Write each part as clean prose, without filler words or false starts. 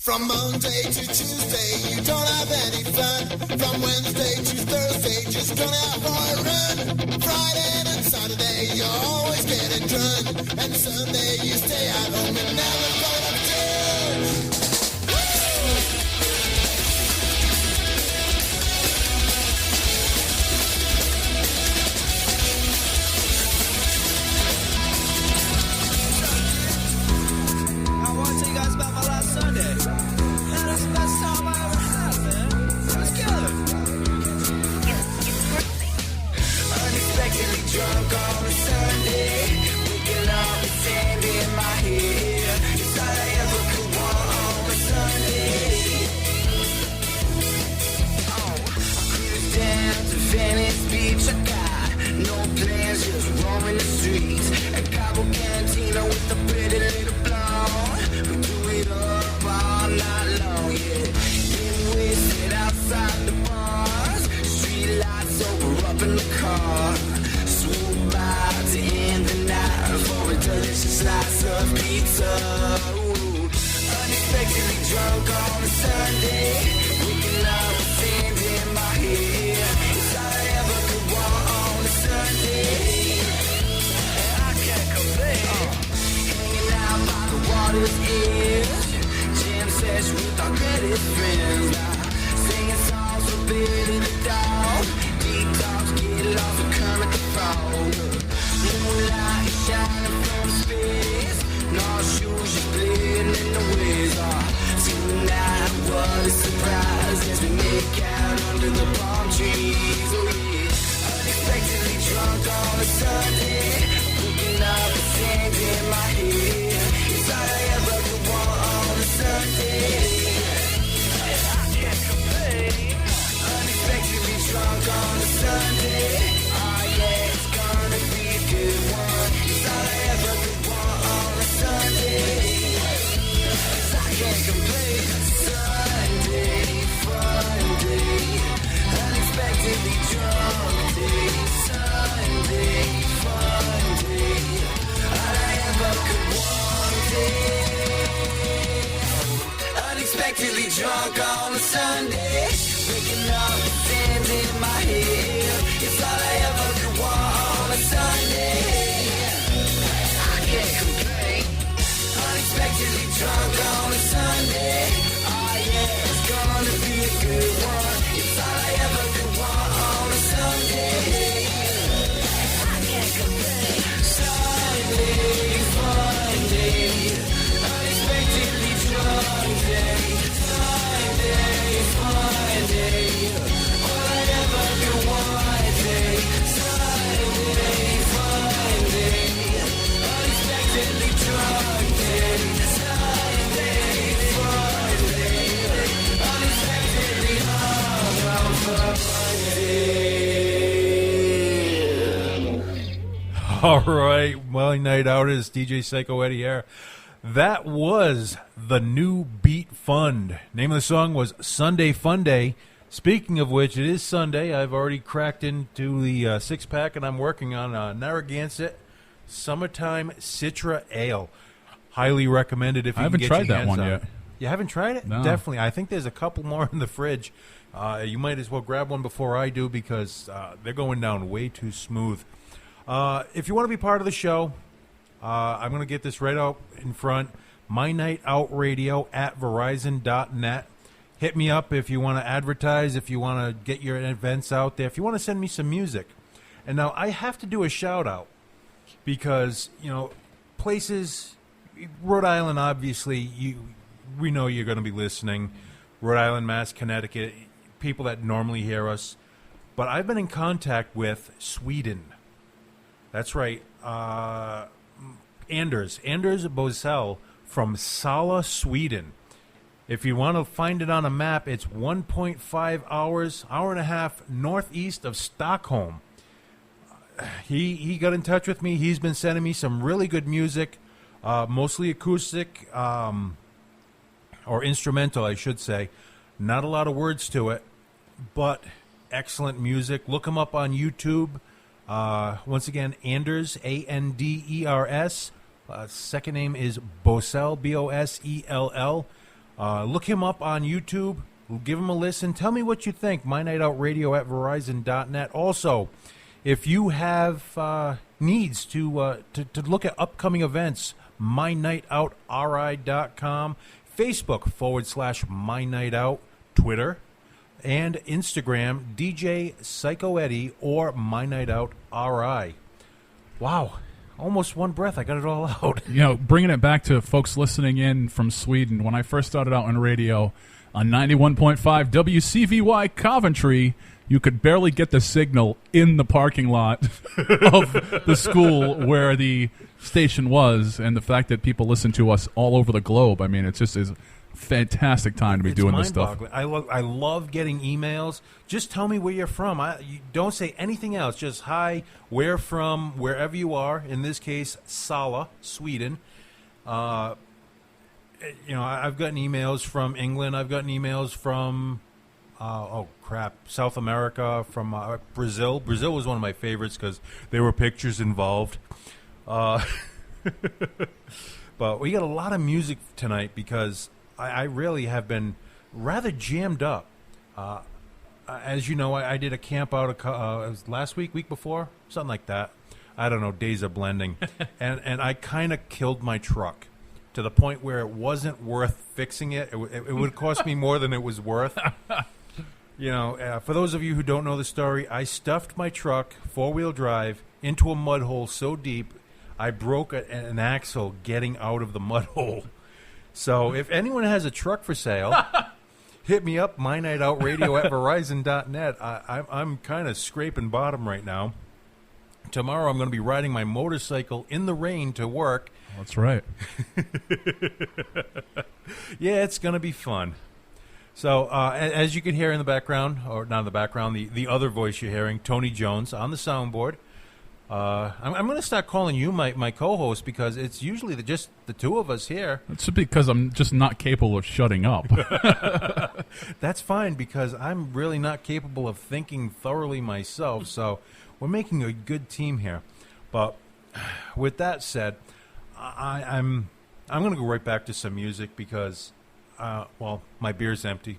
From Monday to Tuesday, you don't have any fun. From Wednesday to Thursday, just gonna have a run. Friday and Saturday, you're always getting drunk. And Sunday, you stay at home and never go to church. I want to tell you guys about my last Sunday. That's the best time I ever had, man. It was killer. Unexpectedly drunk on a Sunday. Waking up with sand in my hair. It's all I ever could want on a Sunday. I cruised down to Venice Beach. I got no plans, just roaming the streets. A Cabo Cantina with a pretty little blonde. We do it up all night long, yeah. Getting wasted outside the bars. Street lights sober up in the car. Swoop by to end the night for a delicious slice of pizza. Ooh. Unexpectedly drunk on a Sunday. Waking up with sand in my hair. It's all I ever could want on a Sunday. And I can't complain. Hanging out by the water's edge. Jam session with our greatest friends. Singing songs for Billy the dog. Deep talks, get lost with Kermit the Frog. Moonlight is shining from space. No shoes, just bleeding in the waves. Tonight, what a surprise as we make out under the palm trees. Oh yeah, unexpectedly drunk on a Sunday. Waking up with sand in my hair. It's all I ever could want on a Sunday. And I can't complain. Unexpectedly drunk on a Sunday. Oh yeah, it's gonna be a good one. It's all I ever could want on a Sunday. 'Cause I can't complain. Sunday, fun day. Unexpectedly drunk day. Sunday, fun day. All I ever could want day. Unexpectedly drunk on a Sunday. Waking up with sand in my hair. It's all I ever could want on a Sunday. I can't complain. Unexpectedly drunk on a Sunday. Oh yeah, it's gonna be a good one. It's all I ever could want on a Sunday. I can't complain. Sunday, fun day. Unexpectedly drunk day. Sunday, fun day. All I ever could want day. Sunday, fun day. Unexpectedly drunk day. Sunday, fun day. Unexpectedly hungover Monday. All right, MyNightOut is DJ Psyco Eddie here. That was the New Beat Fund. Name of the song was Sunday Fun Day. Speaking of which, it is Sunday. I've already cracked into the six-pack, and I'm working on Narragansett Summertime Citra Ale. Highly recommended if you I haven't can get tried your that hands one on yet. it. You haven't tried it? No. Definitely. I think there's a couple more in the fridge. You might as well grab one before I do because they're going down way too smooth. If you want to be part of the show, I'm going to get this right out in front. MyNightOut Radio at Verizon.net. Hit me up if you want to advertise, if you want to get your events out there, if you want to send me some music. And now I have to do a shout-out because, you know, places, Rhode Island, obviously, we know you're going to be listening. Rhode Island, Mass, Connecticut, people that normally hear us. But I've been in contact with Sweden. That's right. Anders Bosell from Sala, Sweden. If you want to find it on a map, it's 1.5 hours, hour and a half northeast of Stockholm. He got in touch with me. He's been sending me some really good music, mostly acoustic or instrumental, I should say. Not a lot of words to it, but excellent music. Look him up on YouTube. Once again, Anders, Anders. Second name is Bosell, Bossell. Look him up on YouTube. Give him a listen. Tell me what you think. MyNightOutRadio at Verizon.net. Also, if you have needs to look at upcoming events, MyNightOutRI.com, Facebook /MyNightOut, Twitter, and Instagram, DJ Psyco Eddie or MyNightOutRI. Wow. Almost one breath. I got it all out. You know, bringing it back to folks listening in from Sweden, when I first started out on radio on 91.5 WCVY Coventry, you could barely get the signal in the parking lot of the school where the station was, and the fact that people listen to us all over the globe, I mean, it just is a fantastic time to be doing this stuff. I love getting emails. Just tell me where you're from. You don't say anything else. Just hi, where from, wherever you are. In this case, Sala, Sweden. I've gotten emails from England. I've gotten emails from South America, from Brazil. Brazil was one of my favorites because there were pictures involved. But we got a lot of music tonight because I really have been rather jammed up. As you know, I did a camp out it was last week before, something like that. I don't know, days are blending. and I kind of killed my truck to the point where it wasn't worth fixing it. It would cost me more than it was worth. For those of you who don't know the story, I stuffed my truck, four-wheel drive, into a mud hole so deep, I broke an axle getting out of the mud hole. So if anyone has a truck for sale, hit me up, MyNightOutRadio at Verizon.net. I'm kind of scraping bottom right now. Tomorrow I'm going to be riding my motorcycle in the rain to work. That's right. Yeah, it's going to be fun. So as you can hear in the background, or not in the background, the other voice you're hearing, Tony Jones on the soundboard. I'm going to start calling you my co-host because it's usually just the two of us here. It's because I'm just not capable of shutting up. That's fine because I'm really not capable of thinking thoroughly myself. So we're making a good team here. But with that said, I'm going to go right back to some music because, my beer's empty.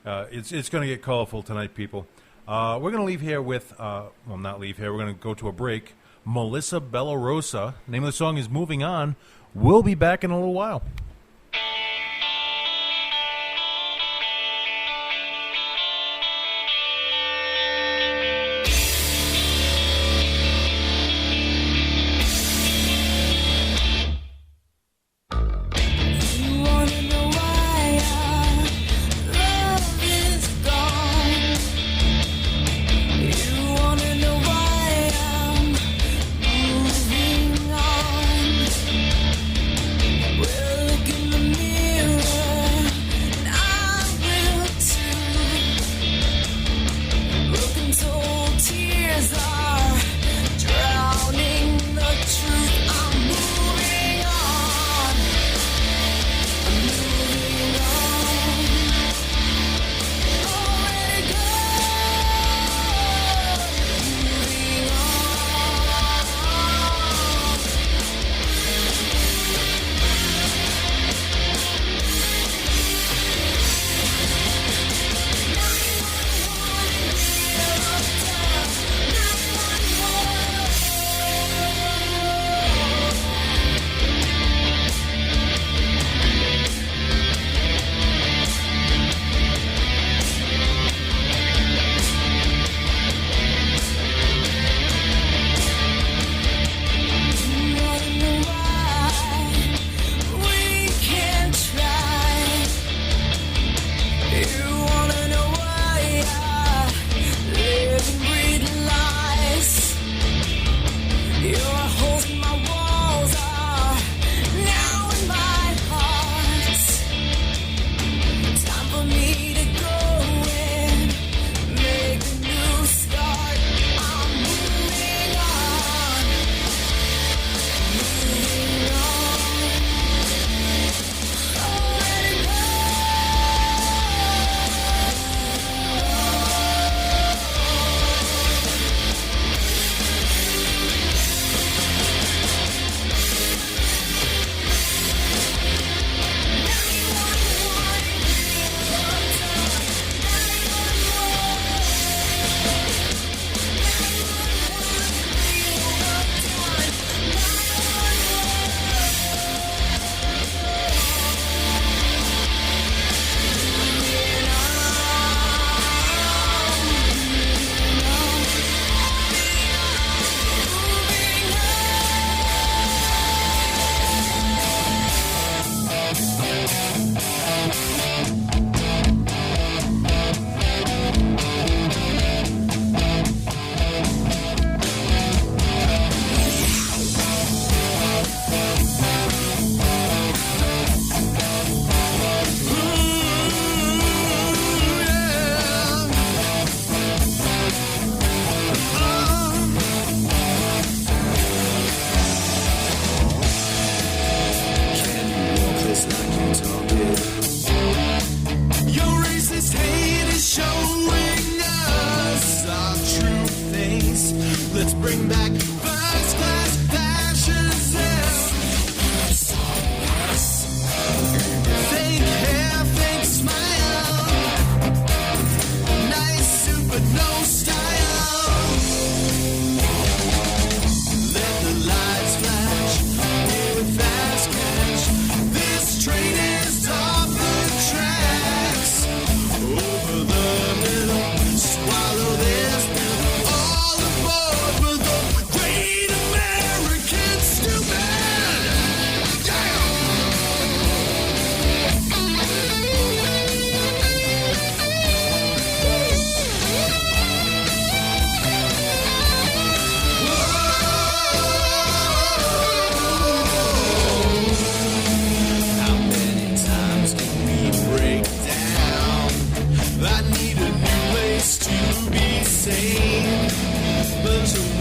It's going to get colorful tonight, people. We're going to leave here with, not leave here. We're going to go to a break. Melissa Bellarosa. The name of the song is Moving On. We'll be back in a little while. Well,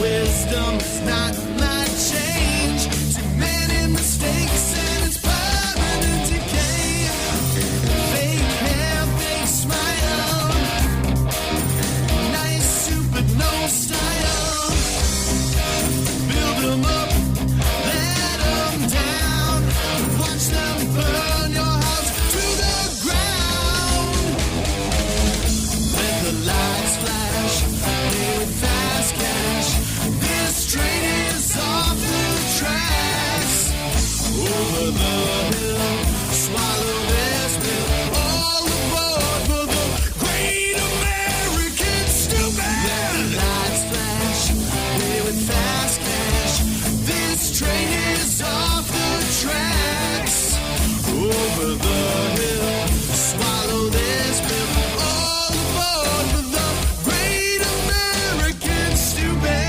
wisdom is not my change. Too many mistakes and it's permanent decay. Fake hair, fake smile. Nice suit but no style. Build them up, let them down. Watch them burn your house to the ground. Let the lights flash, play with fast cash. This train is off the tracks. Over the hill, swallow this pill. All aboard for the great American stupid. Let the lights flash, play with fast cash. This train is off the tracks. Over the hill, swallow this pill. All aboard for the great American stupid.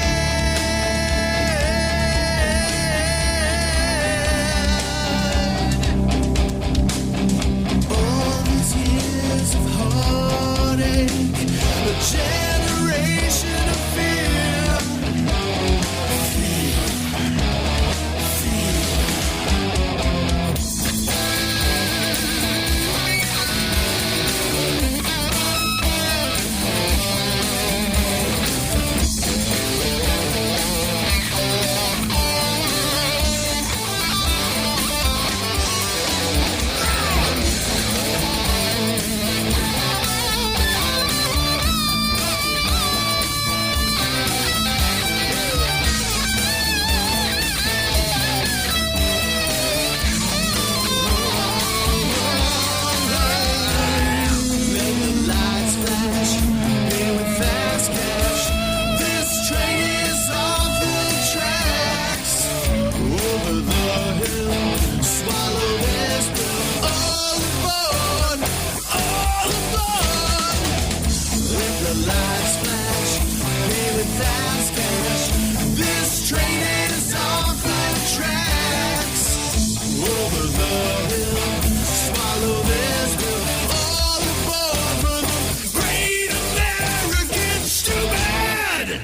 All these years of heartache, a generation of fear. Let the lights flash, pay with fast cash. This train is off the tracks. Over the hill, swallow this pill. All aboard, all aboard. Let the lights flash, pay with fast cash. This train is off the tracks. Over the hill, swallow this pill. All aboard for the great American stupid.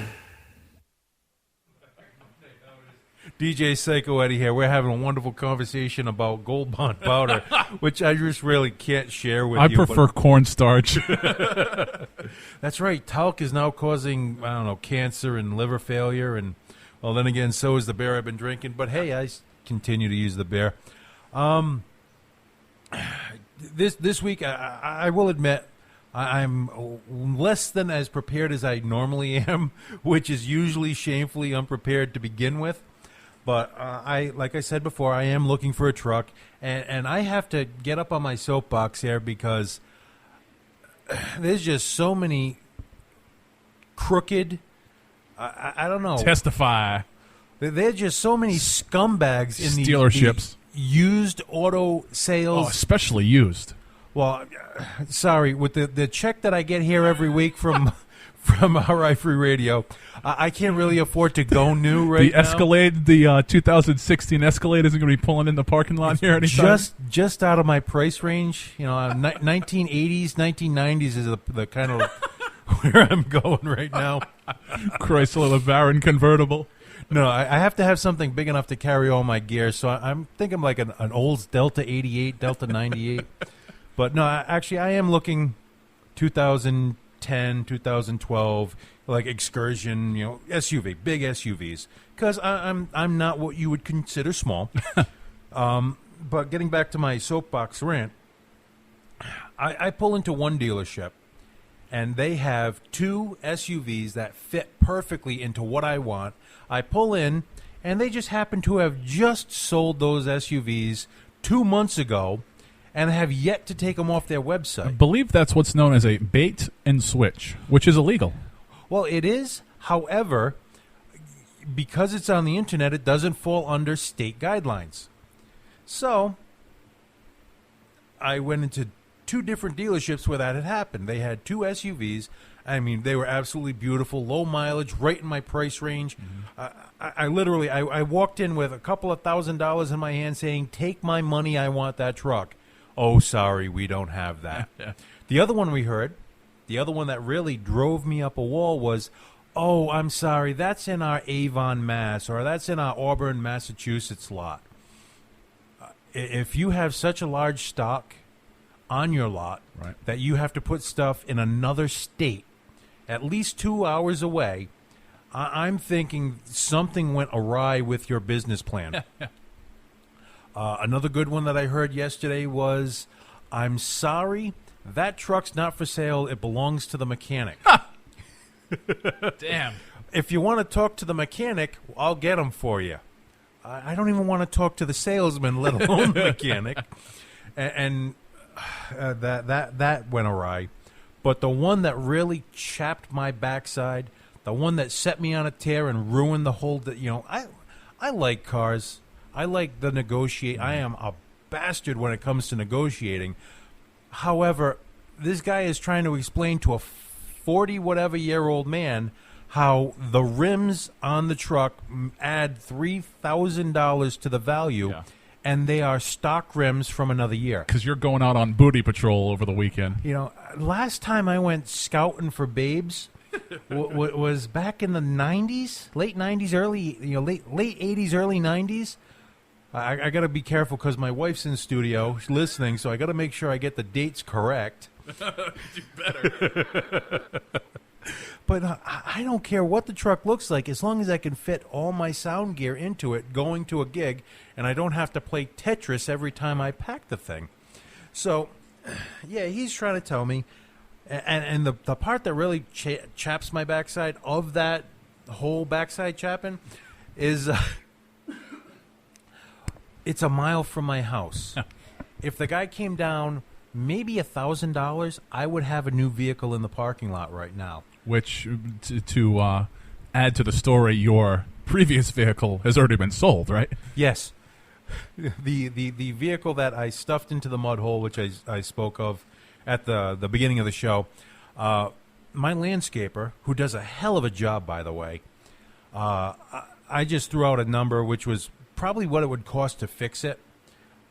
DJ Psyco Eddie here. We're having a wonderful conversation about Gold Bond powder, which I just really can't share with I you. prefer cornstarch. That's right. Talc is now causing, I don't know, cancer and liver failure. And, well, then again, so is the beer I've been drinking. But, hey, I continue to use the beer. This week, I will admit, I'm less than as prepared as I normally am, which is usually shamefully unprepared to begin with. But like I said before, I am looking for a truck, and I have to get up on my soapbox here because there's just so many crooked, I don't know. Testify. There's just so many scumbags in Dealerships. the used auto sales. Oh, especially used. Well, sorry, with the check that I get here every week from RI Free Radio, I can't really afford to go new right now. The Escalade, the 2016 Escalade isn't going to be pulling in the parking lot here anytime? Just out of my price range. 1980s, 1990s is the kind of where I'm going right now. Chrysler LeBaron convertible. No, I have to have something big enough to carry all my gear, so I'm thinking like an old Delta 88, Delta 98. But no, actually, I am looking 2010, 2012, like Excursion, SUV, big SUVs, because I'm not what you would consider small. But getting back to my soapbox rant, I pull into one dealership, and they have two SUVs that fit perfectly into what I want. I pull in, and they just happen to have just sold those SUVs 2 months ago and have yet to take them off their website. I believe that's what's known as a bait and switch, which is illegal. Well, it is. However, because it's on the internet, it doesn't fall under state guidelines. So I went into two different dealerships where that had happened. They had two SUVs. I mean, they were absolutely beautiful, low mileage, right in my price range. Mm-hmm. I literally walked in with a couple of $1,000s in my hand saying, take my money, I want that truck. Oh, sorry, we don't have that. The other one we heard, the other one that really drove me up a wall was, oh, I'm sorry, that's in our Avon, Mass, or that's in our Auburn, Massachusetts lot. If you have such a large stock on your lot that you have to put stuff in another state, at least 2 hours away, I'm thinking something went awry with your business plan. Another good one that I heard yesterday was, I'm sorry, that truck's not for sale. It belongs to the mechanic. Damn. If you want to talk to the mechanic, I'll get him for you. I don't even want to talk to the salesman, let alone the mechanic. And that went awry. But the one that really chapped my backside, the one that set me on a tear and ruined the whole, I like cars. I like the negotiate. I am a bastard when it comes to negotiating. However, this guy is trying to explain to a 40-whatever-year-old man how the rims on the truck add $3,000 to the value, and they are stock rims from another year. Because you're going out on booty patrol over the weekend. Last time I went scouting for babes was back in the 90s, late 90s, late 80s, early 90s. I got to be careful because my wife's in studio, she's listening, so I got to make sure I get the dates correct. You better. But I don't care what the truck looks like as long as I can fit all my sound gear into it going to a gig, and I don't have to play Tetris every time I pack the thing. So, yeah, he's trying to tell me, and the part that really chaps my backside of that whole backside chapping is it's a mile from my house. If the guy came down maybe $1,000, I would have a new vehicle in the parking lot right now. Which, to add to the story, your previous vehicle has already been sold, right? Yes. The vehicle that I stuffed into the mud hole, which I spoke of at the beginning of the show, my landscaper, who does a hell of a job, by the way, I just threw out a number, which was probably what it would cost to fix it.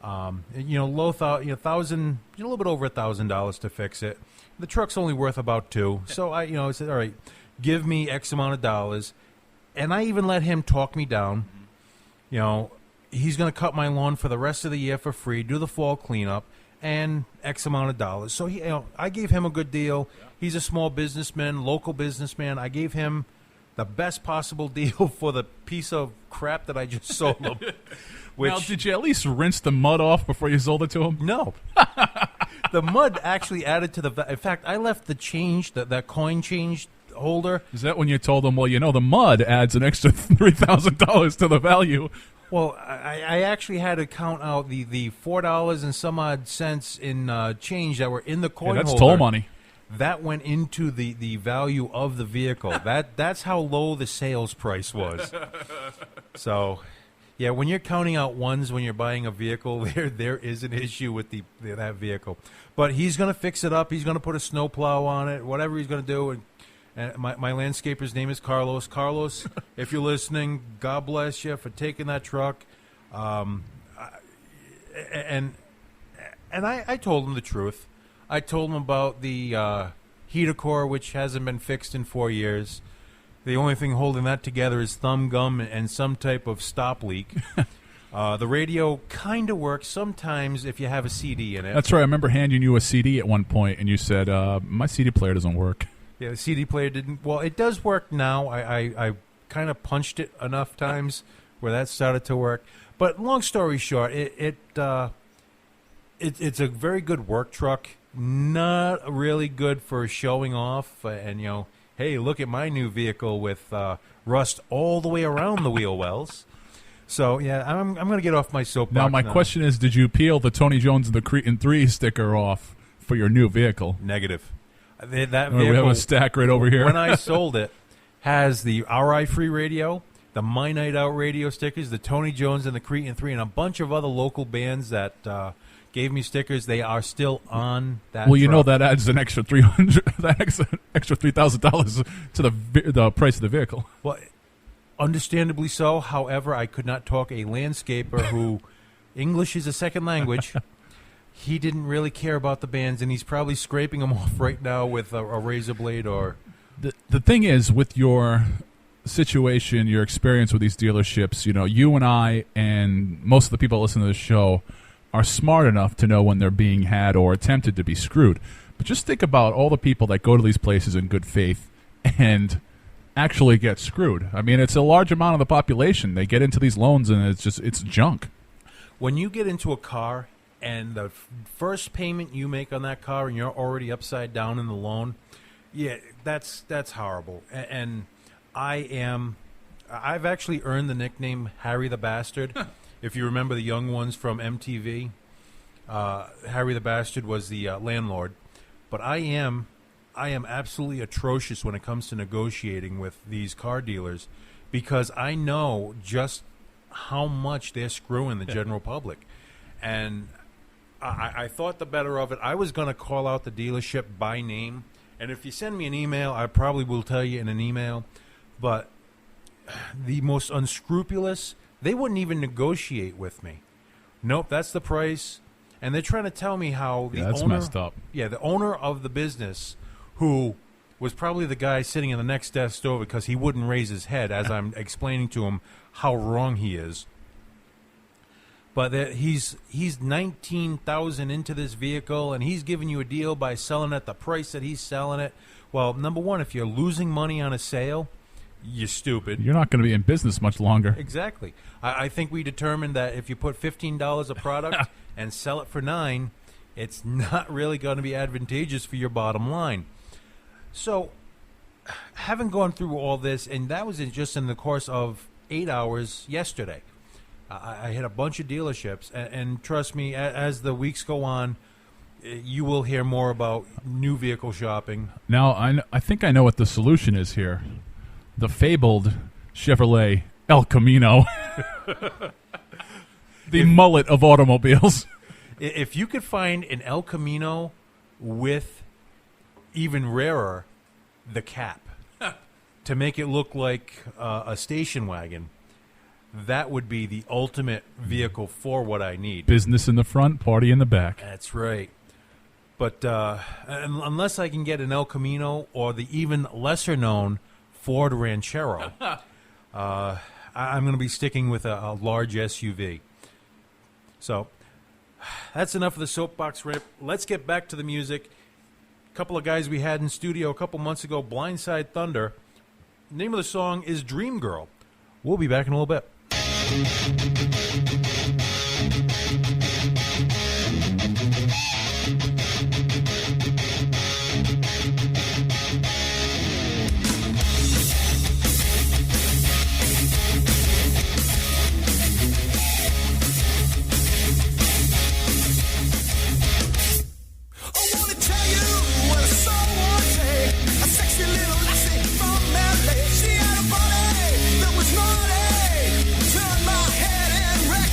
Low thousand, a little bit over $1,000 to fix it. The truck's only worth about $2,000, so I said, all right, give me X amount of dollars, and I even let him talk me down. He's going to cut my lawn for the rest of the year for free, do the fall cleanup, and X amount of dollars. So I gave him a good deal. He's a small businessman, local businessman. I gave him the best possible deal for the piece of crap that I just sold him. Now, did you at least rinse the mud off before you sold it to him? No. The mud actually added to the... In fact, I left the change, that coin change holder. Is that when you told him, well, the mud adds an extra $3,000 to the value? Well, I actually had to count out the $4 and some odd cents in change that were in the coin holder. That's toll money. That went into the value of the vehicle. That's how low the sales price was. So... yeah, when you're counting out ones when you're buying a vehicle, there is an issue with that vehicle. But he's going to fix it up. He's going to put a snowplow on it, whatever he's going to do. And my landscaper's name is Carlos. Carlos, if you're listening, God bless you for taking that truck. And I told him the truth. I told him about the heater core, which hasn't been fixed in 4 years. The only thing holding that together is thumb gum and some type of stop leak. The radio kind of works sometimes if you have a CD in it. That's right. I remember handing you a CD at one point, and you said, my CD player doesn't work. Yeah, the CD player didn't. Well, it does work now. I kind of punched it enough times where that started to work. But long story short, it's a very good work truck. Not really good for showing off and, hey, look at my new vehicle with rust all the way around the wheel wells. So, yeah, I'm going to get off my soapbox now. My question is, did you peel the Tony Jones and the Cretin 3 sticker off for your new vehicle? Negative. That vehicle, we have a stack right over here. When I sold it, has the RI Free radio, the MyNightOut Radio stickers, the Tony Jones and the Cretin 3, and a bunch of other local bands that gave me stickers. They are still on that. Well, truck. That adds an extra $3,000 to the price of the vehicle. Well, understandably so. However, I could not talk a landscaper who English is a second language. He didn't really care about the bands, and he's probably scraping them off right now with a razor blade or The thing is, with your situation, your experience with these dealerships, you and I and most of the people listening to the show are smart enough to know when they're being had or attempted to be screwed. But just think about all the people that go to these places in good faith and actually get screwed. I mean, it's a large amount of the population. They get into these loans and it's junk. When you get into a car and the first payment you make on that car and you're already upside down in the loan, yeah, that's horrible. And I've actually earned the nickname Harry the Bastard. If you remember the young ones from MTV, Harry the Bastard was the landlord. But I am absolutely atrocious when it comes to negotiating with these car dealers because I know just how much they're screwing the general public. And I thought the better of it. I was going to call out the dealership by name. And if you send me an email, I probably will tell you in an email. But the most unscrupulous, they wouldn't even negotiate with me. Nope, that's the price. And they're trying to tell me how the that's owner, messed up. Yeah, the owner of the business, who was probably the guy sitting in the next desk over because he wouldn't raise his head as I'm explaining to him how wrong he is. But he's $19,000 into this vehicle, and he's giving you a deal by selling at the price that he's selling it. Well, number one, if you're losing money on a sale, you're stupid. You're not going to be in business much longer. Exactly. I think we determined that if you put $15 a product and sell it for $9, it's not really going to be advantageous for your bottom line. So, having gone through all this, and that was just in the course of 8 hours yesterday. I hit a bunch of dealerships, and trust me, as the weeks go on, you will hear more about new vehicle shopping. Now, I think I know what the solution is here. The fabled Chevrolet El Camino. The mullet of automobiles. If you could find an El Camino with, even rarer, the cap to make it look like a station wagon, that would be the ultimate vehicle for what I need. Business in the front, party in the back. That's right. But unless I can get an El Camino or the even lesser-known Ford Ranchero, I'm going to be sticking with a large SUV. So that's enough of the soapbox rip. Let's get back to the music. A couple of guys we had in studio a couple months ago, Blindside Thunder. The name of the song is Dream Girl. We'll be back in a little bit. She had a body that was naughty, turned my head and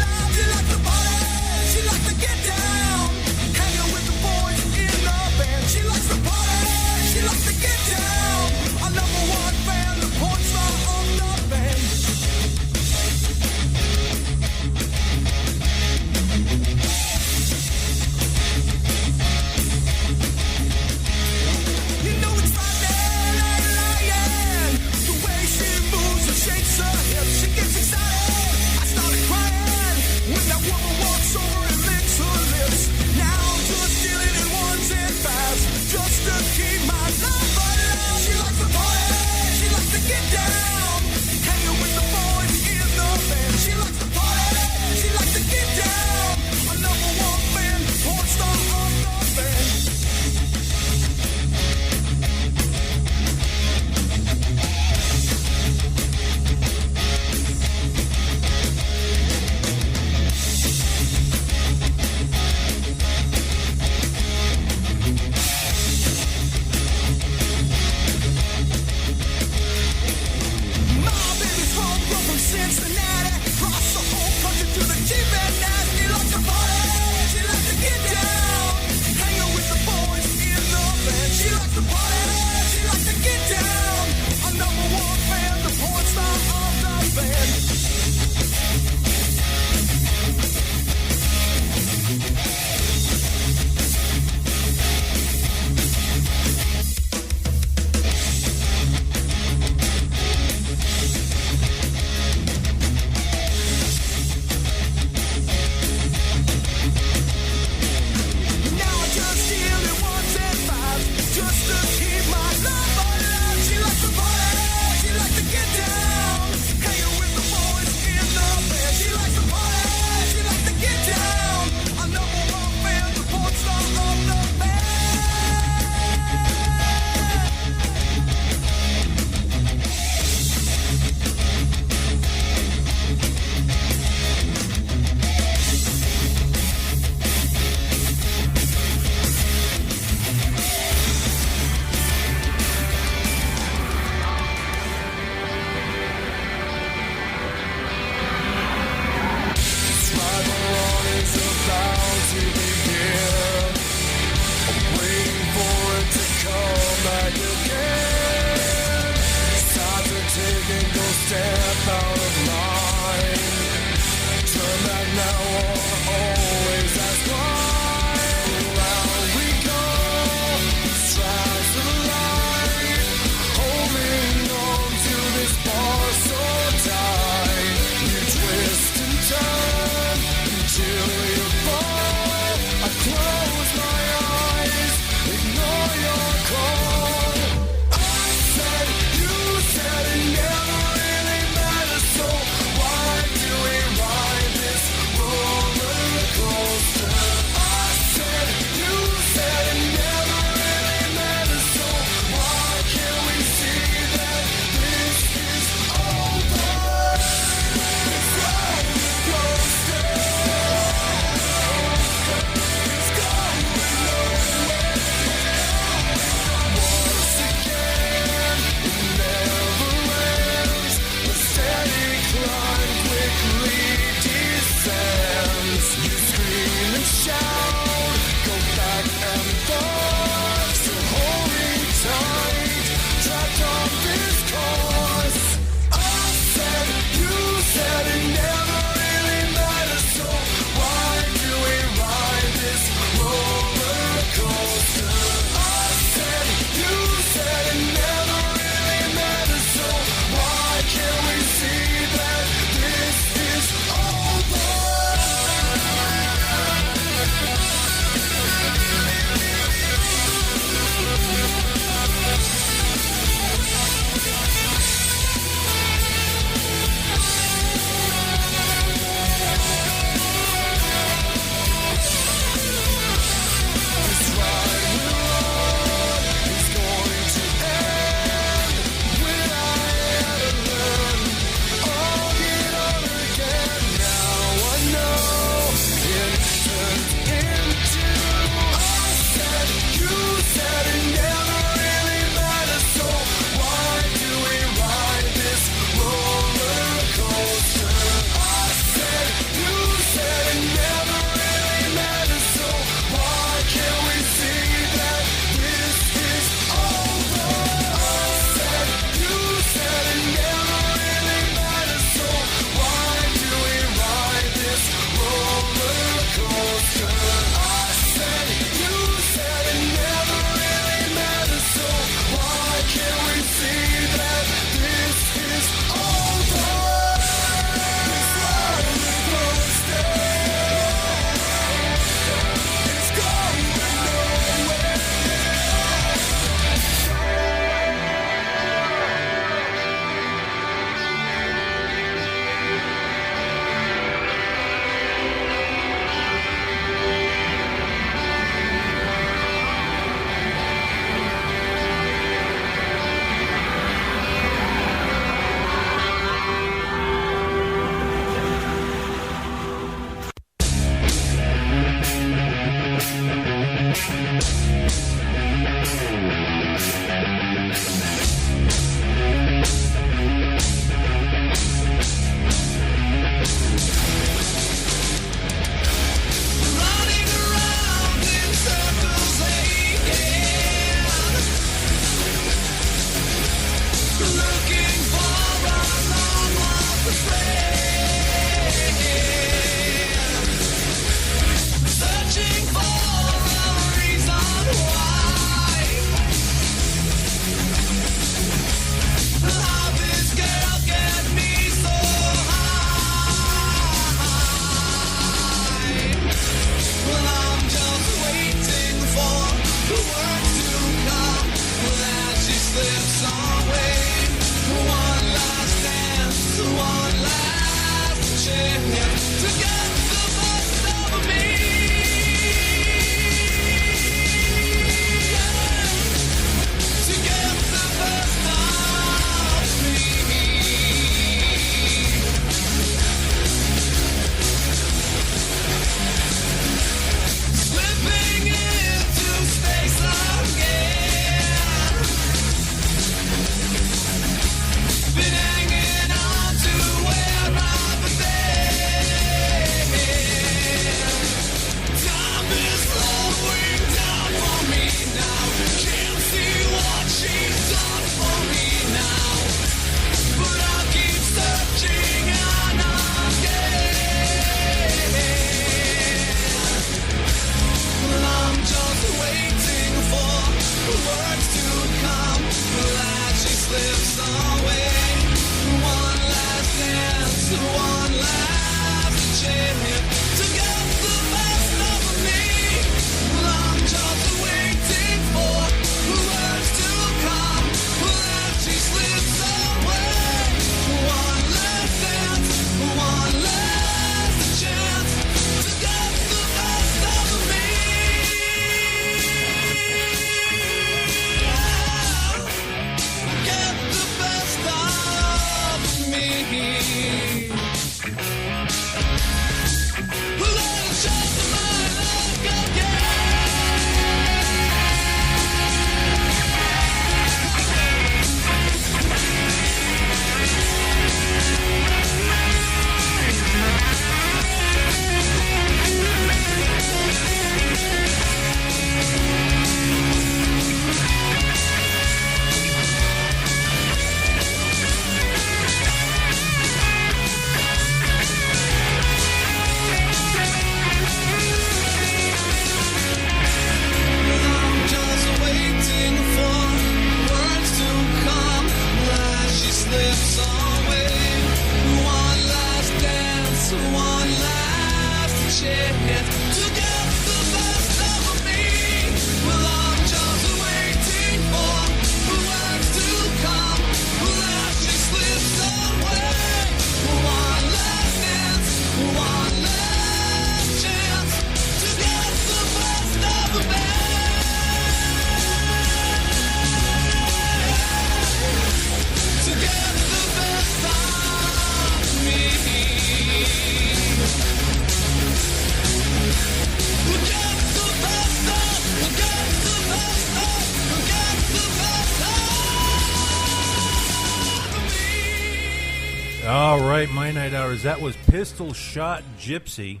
All right, my night outers. That was Pistol Shot Gypsy.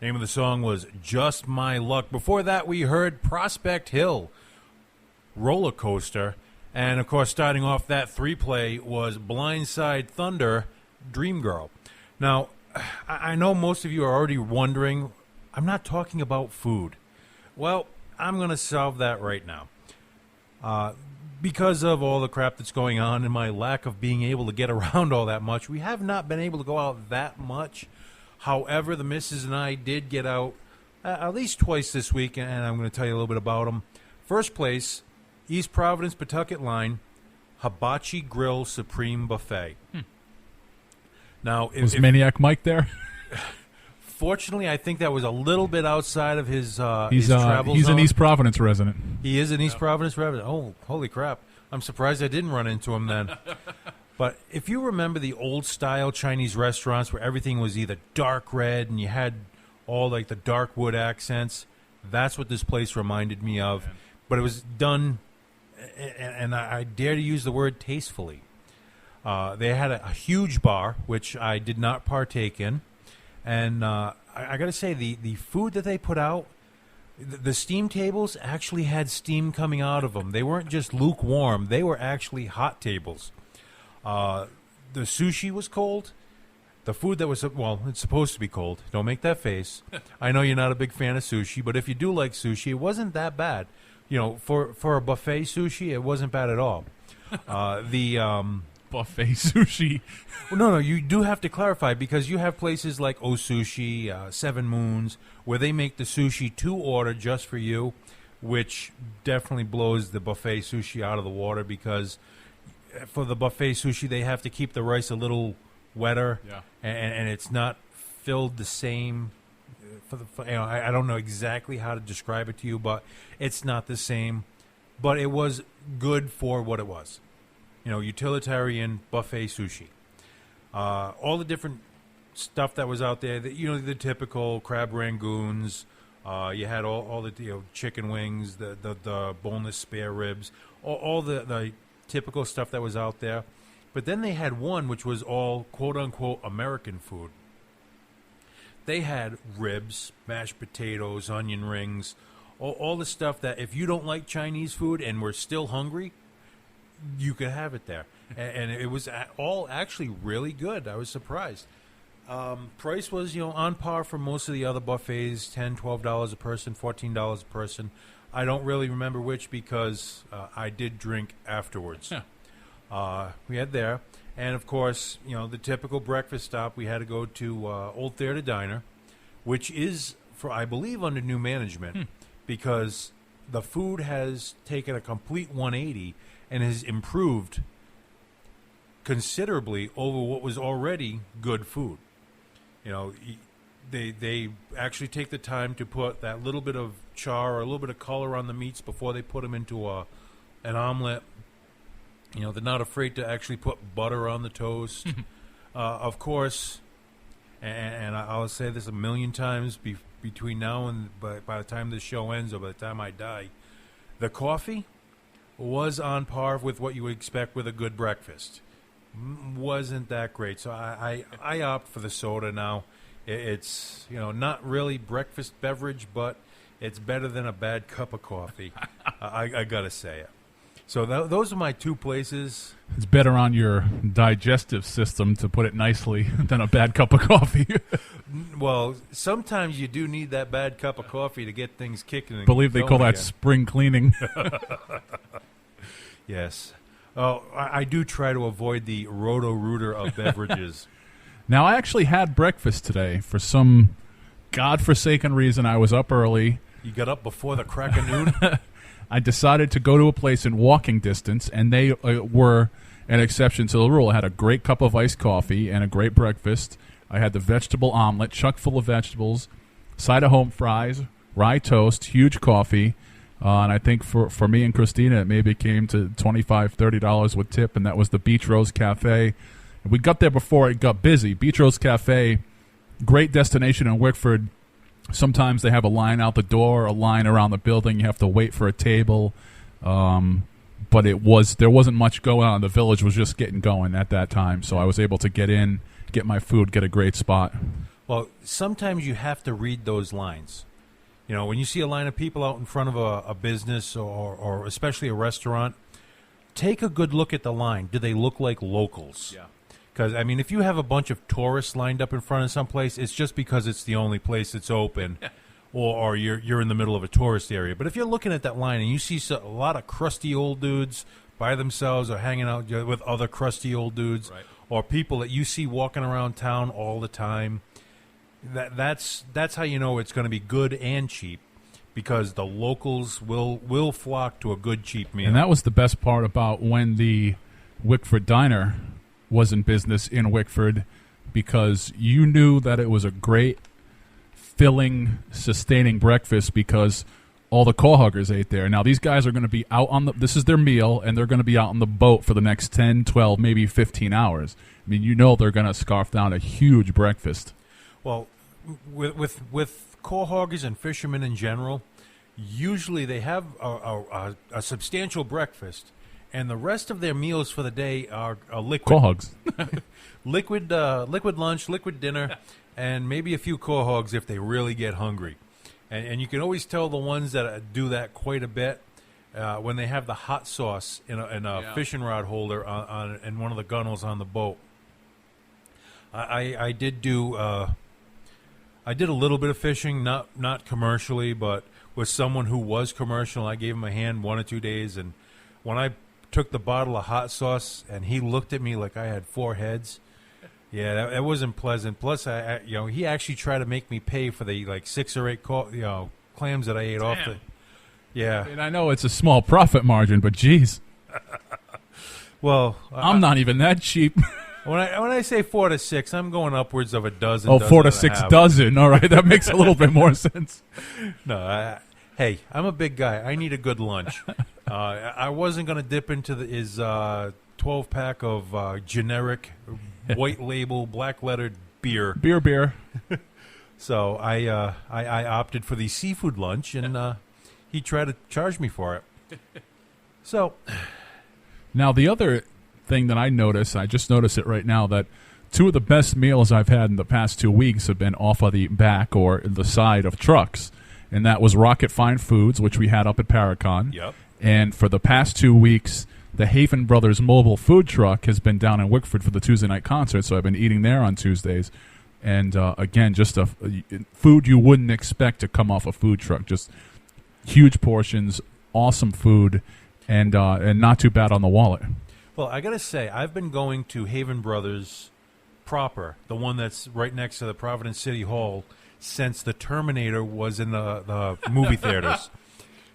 Name of the song was Just My Luck. Before that, we heard Prospect Hill, Roller Coaster. And, of course, starting off that three-play was Blindside Thunder, Dream Girl. Now, I know most of you are already wondering, I'm not talking about food. Well, I'm going to solve that right now. Because of all the crap that's going on and my lack of being able to get around all that much, we have not been able to go out that much. However, the missus and I did get out at least twice this week, and I'm going to tell you a little bit about them. First place, East Providence, Pawtucket line, Hibachi Grill Supreme Buffet. Now, was Maniac Mike there? Fortunately, I think that was a little bit outside of his travel He's zone. an East Providence resident. He is an East Providence resident. Oh, holy crap. I'm surprised I didn't run into him then. But if you remember the old-style Chinese restaurants where everything was either dark red and you had all like the dark wood accents, that's what this place reminded me of. But it was done, and I dare to use the word tastefully. They had a huge bar, which I did not partake in. And I got to say, the food that they put out, the steam tables actually had steam coming out of them. They weren't just lukewarm. They were actually hot tables. The sushi was cold. The food that was, well, it's supposed to be cold. Don't make that face. I know you're not a big fan of sushi, but if you do like sushi, it wasn't that bad. You know, for a buffet sushi, it wasn't bad at all. Buffet sushi. Well, no, you do have to clarify because you have places like O Sushi, Seven Moons, where they make the sushi to order just for you, which definitely blows the buffet sushi out of the water because for the buffet sushi, they have to keep the rice a little wetter, and it's not filled the same. I don't know exactly how to describe it to you, but it's not the same. But it was good for what it was. You know, utilitarian buffet sushi. All the different stuff that was out there, the typical crab rangoons. You had all the chicken wings, the boneless spare ribs, all the typical stuff that was out there. But then they had one which was all quote-unquote American food. They had ribs, mashed potatoes, onion rings, all the stuff that if you don't like Chinese food and were still hungry, you could have it there. And it was all actually really good. I was surprised. Price was, on par for most of the other buffets, $10, $12 a person, $14 a person. I don't really remember which because I did drink afterwards. We had there. And, of course, the typical breakfast stop, we had to go to Old Theater Diner, which is, I believe, under new management because the food has taken a complete 180 and has improved considerably over what was already good food. They actually take the time to put that little bit of char or a little bit of color on the meats before they put them into an omelet. They're not afraid to actually put butter on the toast. Of course, and I'll say this a million times between now and by the time this show ends or by the time I die, the coffee was on par with what you would expect with a good breakfast. Wasn't that great. So I opt for the soda now. It's, not really breakfast beverage, but it's better than a bad cup of coffee. I got to say it. So those are my two places. It's better on your digestive system, to put it nicely, than a bad cup of coffee. Well, sometimes you do need that bad cup of coffee to get things kicking. I believe they call that spring cleaning. Yes. Oh, I do try to avoid the Roto-Rooter of beverages. Now, I actually had breakfast today. For some godforsaken reason, I was up early. You got up before the crack of noon? I decided to go to a place in walking distance, and they were an exception to the rule. I had a great cup of iced coffee and a great breakfast. I had the vegetable omelet, chock full of vegetables, side of home fries, rye toast, huge coffee. And I think for me and Christina, it maybe came to $25, $30 with tip, and that was the Beach Rose Cafe. And we got there before it got busy. Beach Rose Cafe, great destination in Wickford. Sometimes they have a line out the door, a line around the building. You have to wait for a table. But but there wasn't much going on. The village was just getting going at that time, so I was able to get in, get my food, get a great spot. Well, sometimes you have to read those lines. You know, when you see a line of people out in front of a business or especially a restaurant, take a good look at the line. Do they look like locals? Yeah. Because, I mean, if you have a bunch of tourists lined up in front of someplace, it's just because it's the only place that's open, or you're in the middle of a tourist area. But if you're looking at that line and you see a lot of crusty old dudes by themselves or hanging out with other crusty old dudes, right, or people that you see walking around town all the time, that's how you know it's going to be good and cheap, because the locals will flock to a good, cheap meal. And that was the best part about when the Wickford Diner was in business in Wickford, because you knew that it was a great, filling, sustaining breakfast because all the co-huggers ate there. Now, these guys are going to be out on this is their meal, and they're going to be out on the boat for the next 10, 12, maybe 15 hours. I mean, you know they're going to scarf down a huge breakfast. Well, with co-hoggers and fishermen in general, usually they have a substantial breakfast, and the rest of their meals for the day are liquid. Co-hogs. liquid lunch, liquid dinner, and maybe a few co-hogs if they really get hungry. And you can always tell the ones that do that quite a bit when they have the hot sauce in a fishing rod holder in one of the gunnels on the boat. I did do a little bit of fishing, not commercially, but with someone who was commercial. I gave him a hand 1 or 2 days, and when I took the bottle of hot sauce and he looked at me like I had 4 heads, yeah, that wasn't pleasant. Plus, he actually tried to make me pay for the 6 or 8 clams that I ate off the. Yeah, and I know it's a small profit margin, but geez. Well, I'm not even that cheap. When I say 4 to 6, I'm going upwards of a dozen. Oh, 4 to 6 dozen. All right, that makes a little bit more sense. No, hey, I'm a big guy. I need a good lunch. I wasn't going to dip into his 12-pack of generic white label, black lettered beer. Beer. So I opted for the seafood lunch, and he tried to charge me for it. So now the other thing that I just noticed it right now, that 2 of the best meals I've had in the past 2 weeks have been off of the back or the side of trucks, and that was Rocket Fine Foods, which we had up at Paracon. Yep. And for the past 2 weeks, the Haven Brothers mobile food truck has been down in Wickford for the Tuesday night concert, so I've been eating there on Tuesdays. And again, just food you wouldn't expect to come off a food truck. Just huge portions, awesome food, and not too bad on the wallet. Well, I got to say, I've been going to Haven Brothers proper, the one that's right next to the Providence City Hall, since the Terminator was in the movie theaters.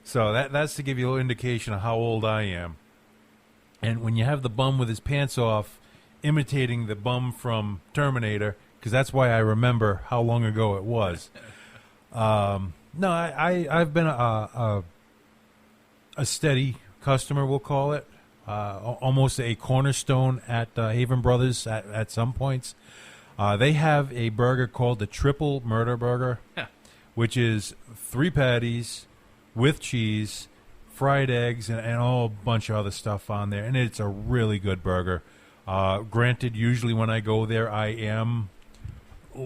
So that's to give you a little indication of how old I am. And when you have the bum with his pants off, imitating the bum from Terminator, because that's why I remember how long ago it was. No, I've been a steady customer, we'll call it. Almost a cornerstone at Haven Brothers at some points. They have a burger called the Triple Murder Burger, which is 3 patties with cheese, fried eggs, and a whole bunch of other stuff on there. And it's a really good burger. Granted, usually when I go there, I am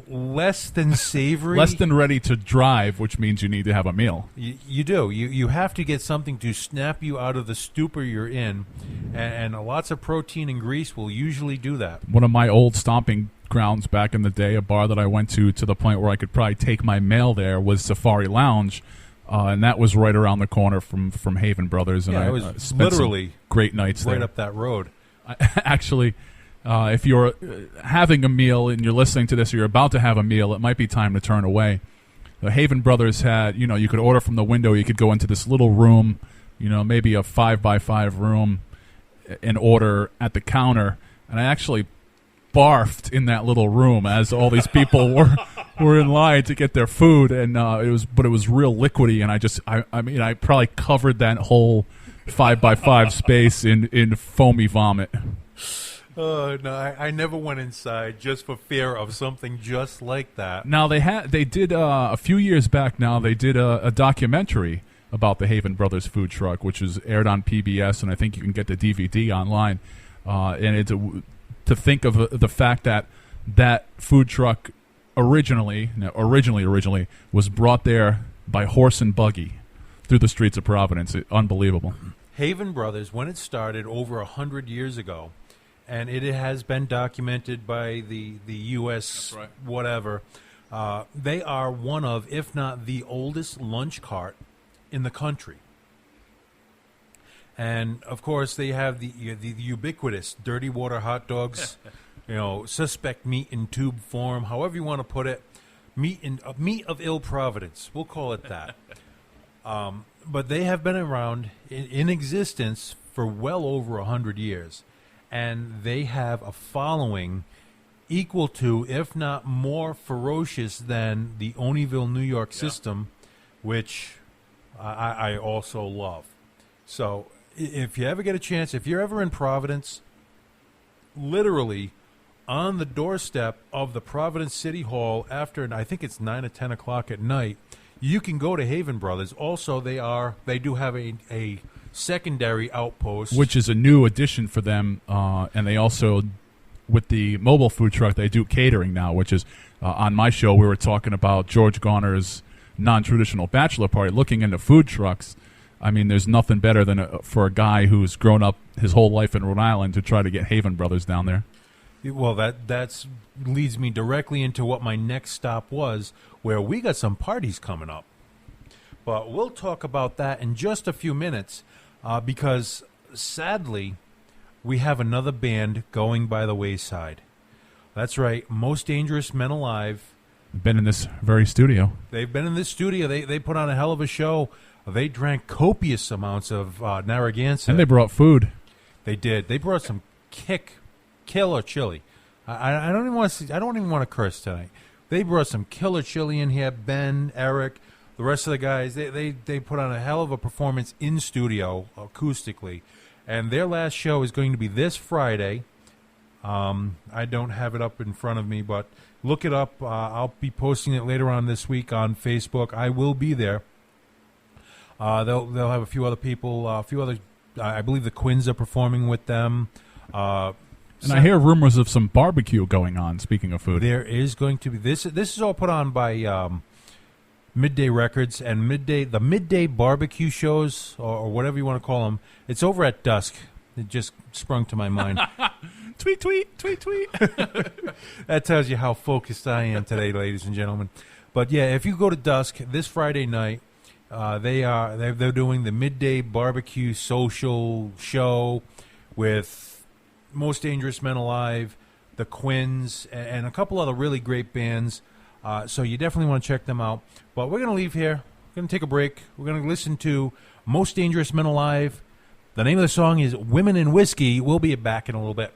less than savory. Less than ready to drive, which means you need to have a meal. You do. You have to get something to snap you out of the stupor you're in, and lots of protein and grease will usually do that. One of my old stomping grounds back in the day, a bar that I went to the point where I could probably take my mail there, was Safari Lounge, and that was right around the corner from Haven Brothers. And yeah, I it was spent literally some great nights right there. up that road. Actually, if you're having a meal and you're listening to this, or you're about to have a meal, it might be time to turn away. The Haven Brothers had, you could order from the window. You could go into this little room, maybe a 5x5 room, and order at the counter. And I actually barfed in that little room as all these people were in line to get their food, and it was real liquidy. And I probably covered that whole 5x5 space in foamy vomit. Oh, no, I never went inside just for fear of something just like that. Now, they did a few years back now, they did a documentary about the Haven Brothers food truck, which is aired on PBS, and I think you can get the DVD online. And it's to think of the fact that that food truck originally was brought there by horse and buggy through the streets of Providence. Unbelievable. Haven Brothers, when it started over 100 years ago, and it has been documented by the U.S. That's right. whatever, they are one of, if not the oldest lunch cart in the country. And, of course, they have the ubiquitous dirty water hot dogs, suspect meat in tube form, however you want to put it, meat of ill providence. We'll call it that. But they have been around in existence for well over 100 years, and they have a following equal to, if not more ferocious than the Oneyville, New York system, which I also love. So if you ever get a chance, if you're ever in Providence, literally on the doorstep of the Providence City Hall after, I think it's 9 or 10 o'clock at night, you can go to Haven Brothers. Also, they do have a secondary outpost, which is a new addition for them, and they also, with the mobile food truck, they do catering now, which is, on my show, we were talking about George Garner's non-traditional bachelor party, looking into food trucks. I mean, there's nothing better than for a guy who's grown up his whole life in Rhode Island to try to get Haven Brothers down there. Well, that leads me directly into what my next stop was, where we got some parties coming up. But we'll talk about that in just a few minutes, because sadly, we have another band going by the wayside. That's right, Most Dangerous Men Alive. Been in this very studio. They've been in this studio. They put on a hell of a show. They drank copious amounts of Narragansett. And they brought food. They did. They brought some killer chili. I don't even want to. I don't even want to curse tonight. They brought some killer chili in here. Ben, Eric, the rest of the guys. They put on a hell of a performance in studio acoustically, and their last show is going to be this Friday. I don't have it up in front of me, but look it up. I'll be posting it later on this week on Facebook. I will be there. They'll have a few other people. A few other. I believe the Quins are performing with them. And I hear rumors of some barbecue going on, speaking of food. There is going to be this is all put on by Midday Records, and the midday barbecue shows, or whatever you want to call them. It's over at dusk. It just sprung to my mind. Tweet, tweet, tweet, tweet. That tells you how focused I am today, ladies and gentlemen. But yeah, if you go to dusk this Friday night, they're doing the midday barbecue social show with Most Dangerous Men Alive, the Quins, and a couple other really great bands. So you definitely want to check them out. But we're going to leave here. We're going to take a break. We're going to listen to Most Dangerous Men Alive. The name of the song is Women and Whiskey. We'll be back in a little bit.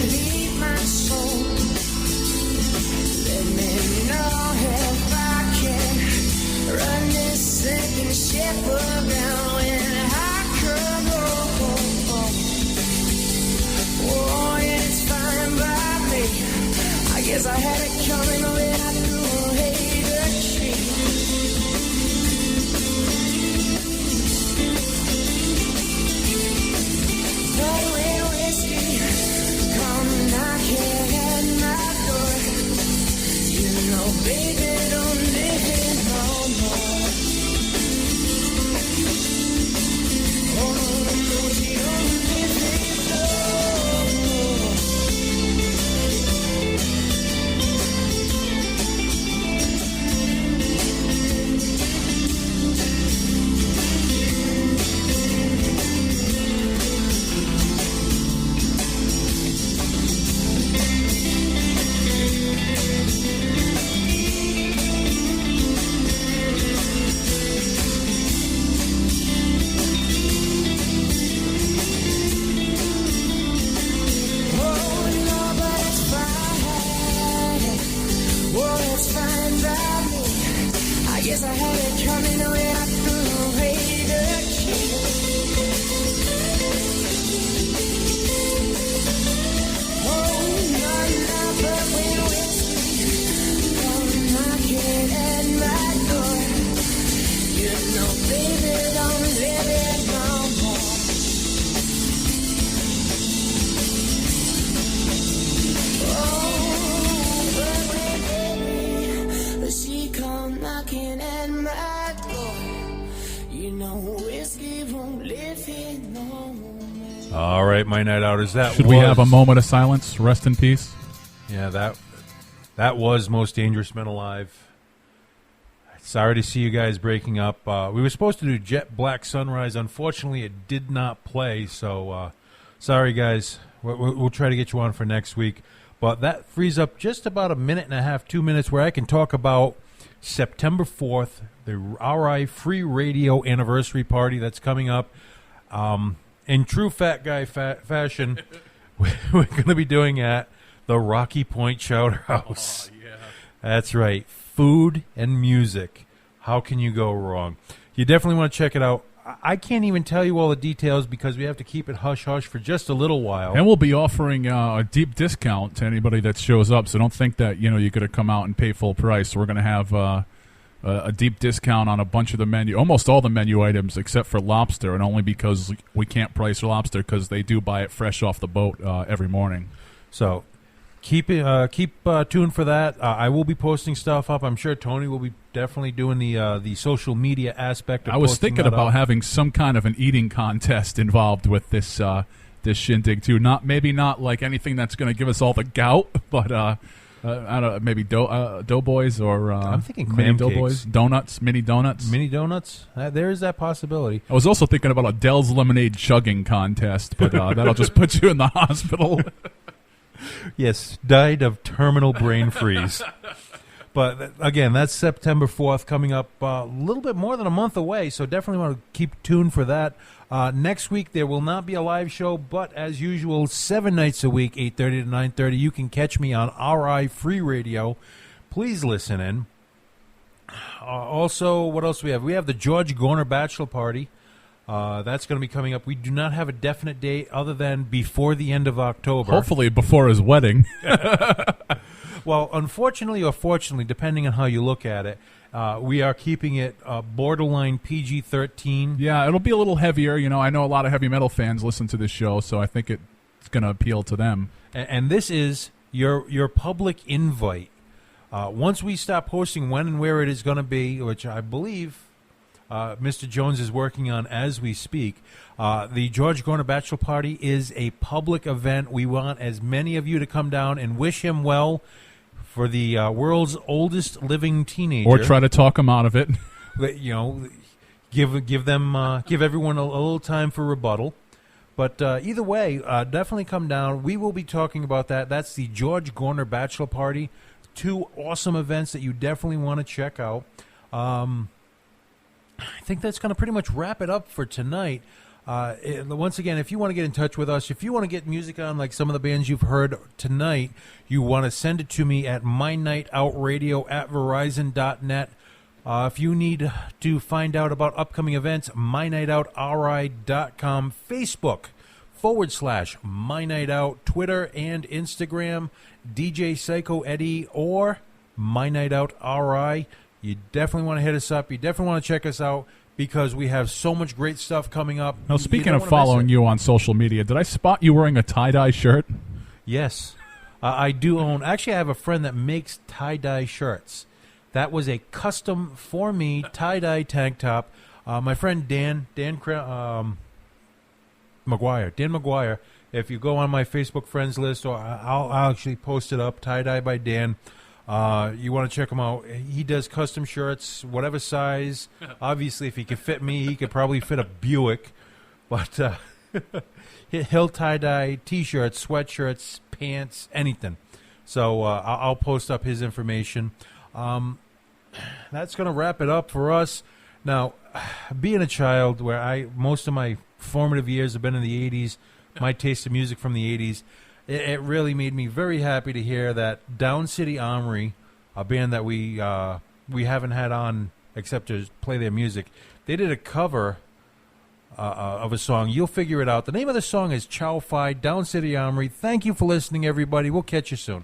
leave my soul. Let me know if I can run this sinking ship around when I come home. Oh, it's fine by me. I guess I had it coming when I threw away the tree. But when whiskey come knocking at my door, you know, baby, don't live it no more. Oh, no, you don't live it no more. Guess I had it coming when I threw away the key. Oh, no, but when whiskey come knocking at my door, you know, baby, don't live it no more. Oh, but when she come knocking at my door, you know, whiskey won't live here no more. All right, my night outers. That Should we have a moment of silence? Rest in peace. Yeah, that was Most Dangerous Men Alive. Sorry to see you guys breaking up. We were supposed to do Jet Black Sunrise. Unfortunately, it did not play. So sorry, guys. We'll try to get you on for next week. But that frees up just about a minute and a half, 2 minutes, where I can talk about September 4th, the RI Free Radio Anniversary Party that's coming up. In true fat guy fashion, we're going to be doing at the Rocky Point Chowder House. Oh, yeah. That's right. Food and music. How can you go wrong? You definitely want to check it out. I can't even tell you all the details because we have to keep it hush-hush for just a little while. And we'll be offering a deep discount to anybody that shows up, so don't think that you're going to come out and pay full price. We're going to have a deep discount on a bunch of the menu, almost all the menu items except for lobster, and only because we can't price lobster because they do buy it fresh off the boat every morning. So keep tuned for that. I will be posting stuff up. I'm sure Tony will be definitely doing the social media aspect of I was posting thinking that about up. having some kind of an eating contest involved with this shindig too. Maybe not like anything that's going to give us all the gout, but I don't know, maybe doughboys or I'm thinking mini clam doughboys, cakes. donuts, mini donuts. Mini donuts. There is that possibility. I was also thinking about a Dell's lemonade chugging contest, but that'll just put you in the hospital. Yes, died of terminal brain freeze. But again, that's September 4th coming up a little bit more than a month away, so definitely want to keep tuned for that. Next week, there will not be a live show, but as usual, 7 nights a week, 8:30 to 9:30, you can catch me on RI Free Radio. Please listen in. Also, what else do we have? We have the George Gorner Bachelor Party. That's going to be coming up. We do not have a definite date other than before the end of October. Hopefully before his wedding. Well, unfortunately or fortunately, depending on how you look at it, we are keeping it borderline PG-13. Yeah, it'll be a little heavier. I know a lot of heavy metal fans listen to this show, so I think it's going to appeal to them. And this is your public invite. Once we stop posting when and where it is going to be, which I believe Mr. Jones is working on as we speak, the George Gorner Bachelor Party is a public event. We want as many of you to come down and wish him well for the world's oldest living teenager. Or try to talk him out of it. Give everyone a little time for rebuttal. But either way, definitely come down. We will be talking about that. That's the George Gorner Bachelor Party. 2 awesome events that you definitely want to check out. I think that's going to pretty much wrap it up for tonight. Once again, if you want to get in touch with us, if you want to get music on like some of the bands you've heard tonight, you want to send it to me at MyNightOutRadio@Verizon.net. If you need to find out about upcoming events, MyNightOutRI.com, Facebook/MyNightOut, Twitter and Instagram, DJ Psyco Eddie or MyNightOutRI. You definitely want to hit us up. You definitely want to check us out because we have so much great stuff coming up. Now, speaking of following you on social media, did I spot you wearing a tie-dye shirt? Yes. I do own. Actually, I have a friend that makes tie-dye shirts. That was a custom for me tie-dye tank top. My friend Dan McGuire. If you go on my Facebook friends list, or I'll actually post it up, tie-dye by Dan. You want to check him out. He does custom shirts, whatever size. Obviously, if he could fit me, he could probably fit a Buick. But he'll tie-dye T-shirts, sweatshirts, pants, anything. So I'll post up his information. That's going to wrap it up for us. Now, being a child where most of my formative years have been in the 80s, my taste of music from the 80s, it really made me very happy to hear that Down City Armory, a band that we haven't had on except to play their music, they did a cover of a song. You'll figure it out. The name of the song is Chow Fi, Down City Armory. Thank you for listening, everybody. We'll catch you soon.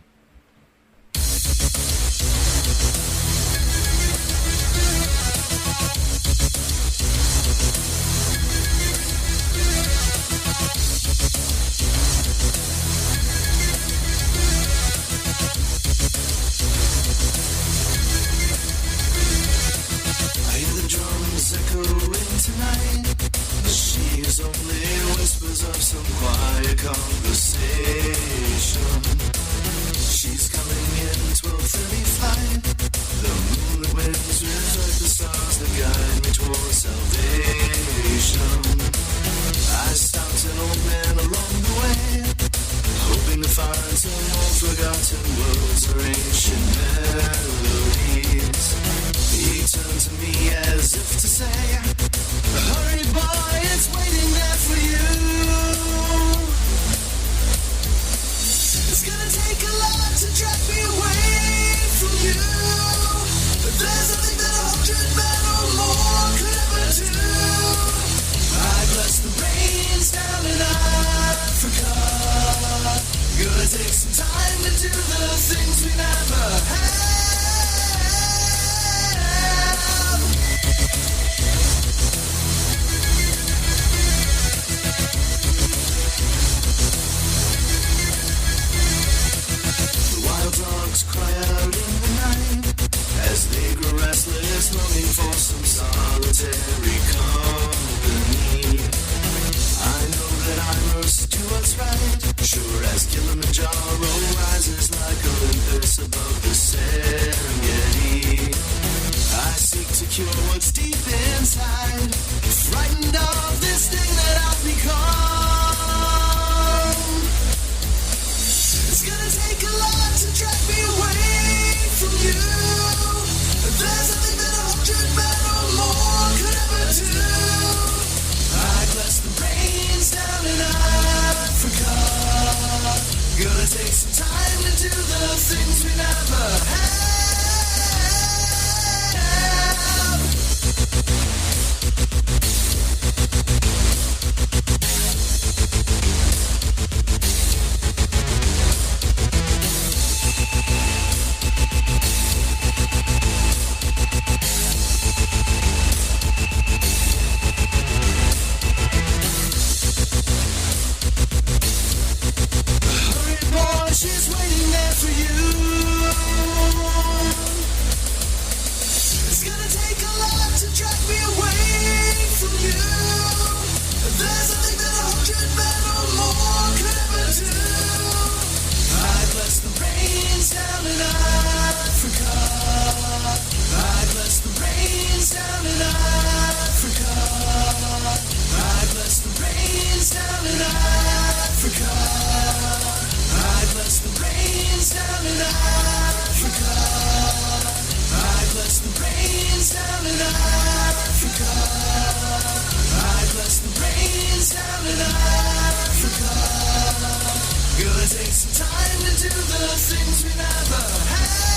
Time to do the things we never had.